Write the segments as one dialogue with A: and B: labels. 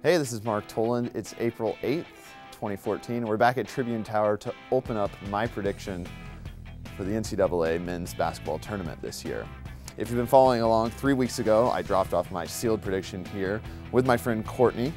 A: Hey, this is Mark Toland. It's April 8th, 2014. We're back at Tribune Tower to open up my prediction for the NCAA men's basketball tournament this year. If you've been following along, 3 weeks ago, I dropped off my sealed prediction here with my friend Courtney,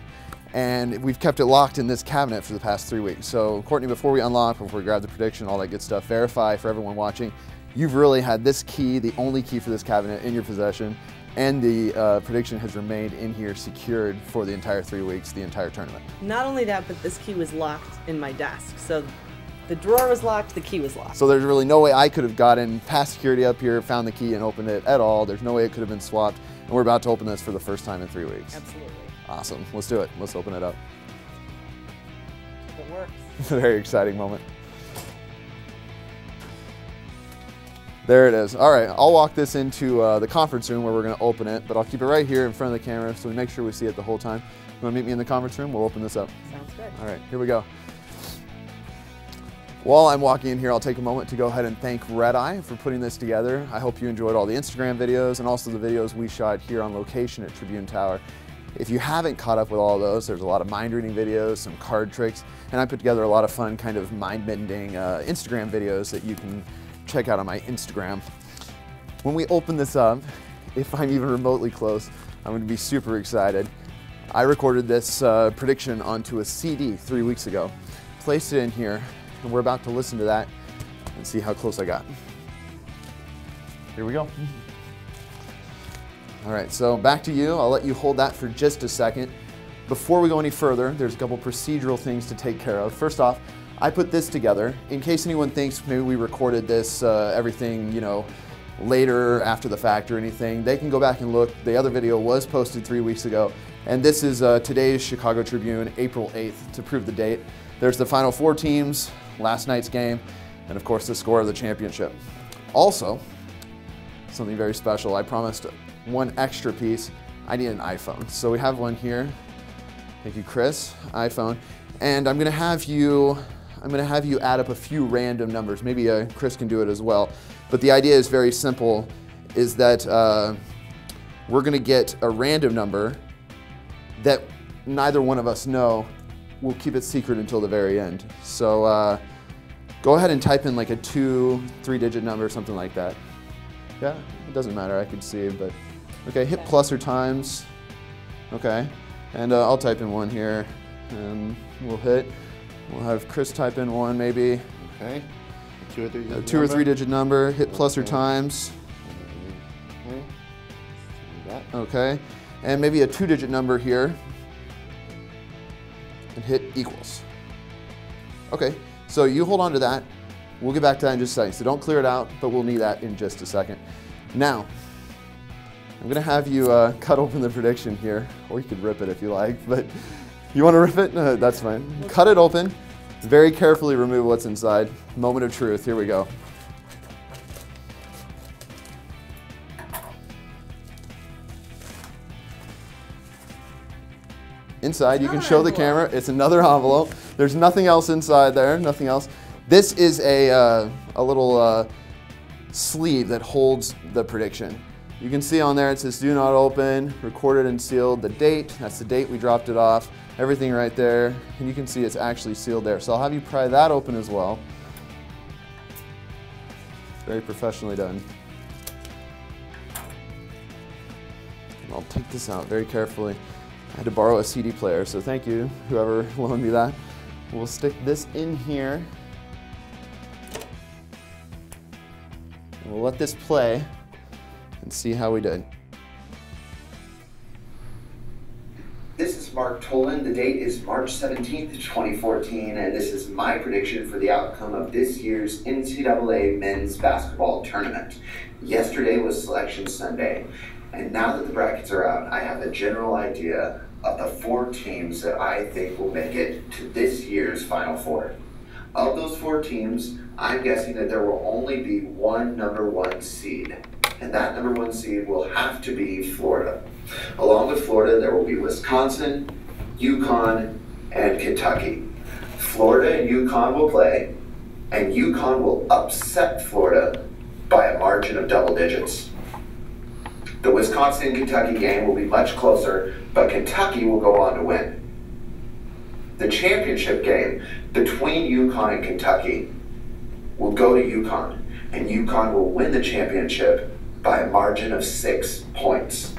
A: and we've kept it locked in this cabinet for the past 3 weeks. So Courtney, before we unlock, before we grab the prediction, all that good stuff, verify for everyone watching, you've really had this key, the only key for this cabinet, in your possession. And the prediction has remained in here secured for the entire 3 weeks, the entire tournament.
B: Not only that, but this key was locked in my desk. So the drawer was locked, the key was locked.
A: So there's really no way I could have gotten past security up here, found the key and opened it at all. There's no way it could have been swapped. And we're about to open this for the first time in 3 weeks.
B: Absolutely.
A: Awesome, let's do it. Let's open it up.
B: It works.
A: It's a very exciting moment. There it is. All right, I'll walk this into the conference room where we're going to open it, but I'll keep it right here in front of the camera so we make sure we see it the whole time. You want to meet me in the conference room? We'll open this up.
B: Sounds good.
A: All right, here we go. While I'm walking in here, I'll take a moment to go ahead and thank RedEye for putting this together. I hope you enjoyed all the Instagram videos and also the videos we shot here on location at Tribune Tower. If you haven't caught up with all those, there's a lot of mind reading videos, some card tricks, and I put together a lot of fun kind of mind-bending Instagram videos that you can check out on my Instagram. When we open this up, if I'm even remotely close, I'm going to be super excited. I recorded this prediction onto a CD 3 weeks ago, placed it in here, and we're about to listen to that and see how close I got. Here we go. All right, so back to you. I'll let you hold that for just a second. Before we go any further, there's a couple procedural things to take care of. First off, I put this together in case anyone thinks maybe we recorded this, everything, you know, later after the fact or anything. They can go back and look. The other video was posted 3 weeks ago. And this is today's Chicago Tribune, April 8th, to prove the date. There's the final 4 teams, last night's game, and of course the score of the championship. Also, something very special. I promised one extra piece. I need an iPhone. So we have one here. Thank you, Chris. iPhone. And I'm gonna have you add up a few random numbers. Maybe Chris can do it as well. But the idea is very simple, is that we're gonna get a random number that neither one of us know. We'll keep it secret until the very end. So go ahead and type in like a 2-3 digit number, something like that. Yeah, it doesn't matter, I could see, but okay, hit plus or times. Okay, and I'll type in 1 here, and we'll hit. We'll have Chris type in 1 maybe.
C: Okay. 2 or 3 digit
A: 2 or 3 digit number. Hit plus or times. Okay. And maybe a 2 digit number here. And hit equals. Okay. So you hold on to that. We'll get back to that in just a second. So don't clear it out, but we'll need that in just a second. Now, I'm going to have you cut open the prediction here, or you could rip it if you like, but you want to rip it? No, that's fine. Cut it open. Very carefully remove what's inside. Moment of truth. Here we go. Inside, you can show the camera. It's another envelope. There's nothing else inside there. Nothing else. This is a little sleeve that holds the prediction. You can see on there it says do not open, recorded and sealed, the date, that's the date we dropped it off, everything right there, and you can see it's actually sealed there. So I'll have you pry that open as well. Very professionally done. And I'll take this out very carefully. I had to borrow a CD player, so thank you, whoever loaned me that. We'll stick this in here. And we'll let this play and see how we did.
D: This is Mark Toland. The date is March 17th, 2014, and this is my prediction for the outcome of this year's NCAA men's basketball tournament. Yesterday was Selection Sunday, and now that the brackets are out, I have a general idea of the 4 teams that I think will make it to this year's Final Four. Of those 4 teams, I'm guessing that there will only be one #1 seed. And that #1 seed will have to be Florida. Along with Florida, there will be Wisconsin, UConn, and Kentucky. Florida and UConn will play, and UConn will upset Florida by a margin of double digits. The Wisconsin-Kentucky game will be much closer, but Kentucky will go on to win. The championship game between UConn and Kentucky will go to UConn, and UConn will win the championship by a margin of 6 points.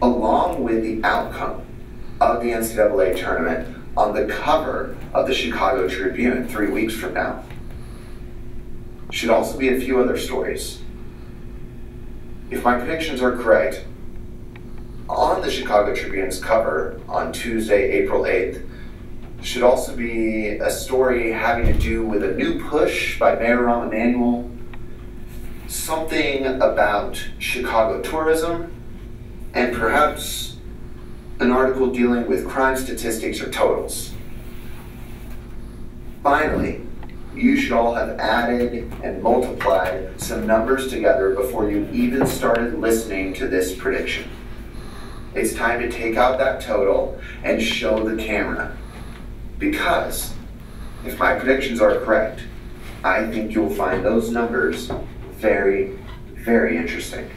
D: Along with the outcome of the NCAA tournament on the cover of the Chicago Tribune 3 weeks from now should also be a few other stories. If my predictions are correct, on the Chicago Tribune's cover on Tuesday, April 8th, should also be a story having to do with a new push by Mayor Rahm Emanuel, something about Chicago tourism, and perhaps an article dealing with crime statistics or totals. Finally, you should all have added and multiplied some numbers together before you even started listening to this prediction. It's time to take out that total and show the camera. Because if my predictions are correct, I think you'll find those numbers very, very interesting.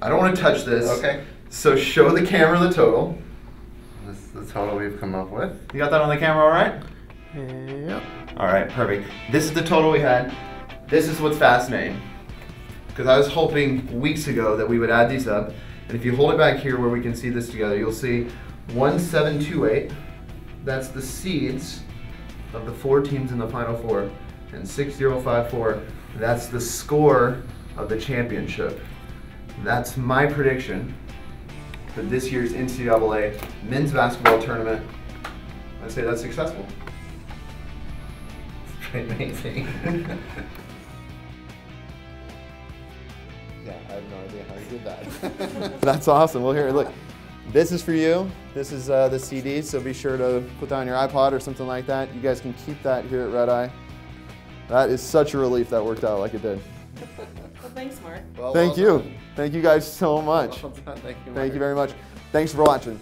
A: I don't want to touch this.
C: Okay.
A: So show the camera the total.
C: This is the total we've come up with.
A: You got that on the camera all right?
C: Yep.
A: All right, perfect. This is the total we had. This is what's fascinating. Because I was hoping weeks ago that we would add these up. And if you hold it back here where we can see this together, you'll see 1728. That's the seeds of the 4 teams in the Final Four. And 6054, that's the score of the championship. That's my prediction for this year's NCAA men's basketball tournament. I'd say that's successful.
C: It's pretty amazing. Yeah, I have no idea how you did that.
A: That's awesome. Well, here, look. This is for you. This is the CD, so be sure to put that on your iPod or something like that. You guys can keep that here at RedEye. That is such a relief that worked out like it did.
B: Well, thanks, Mark.
C: Well,
A: Thank
C: well
A: you.
C: done.
A: Thank you guys so much.
C: Well done. Thank you,
A: Thank
C: Mark.
A: you very much. Thanks for watching.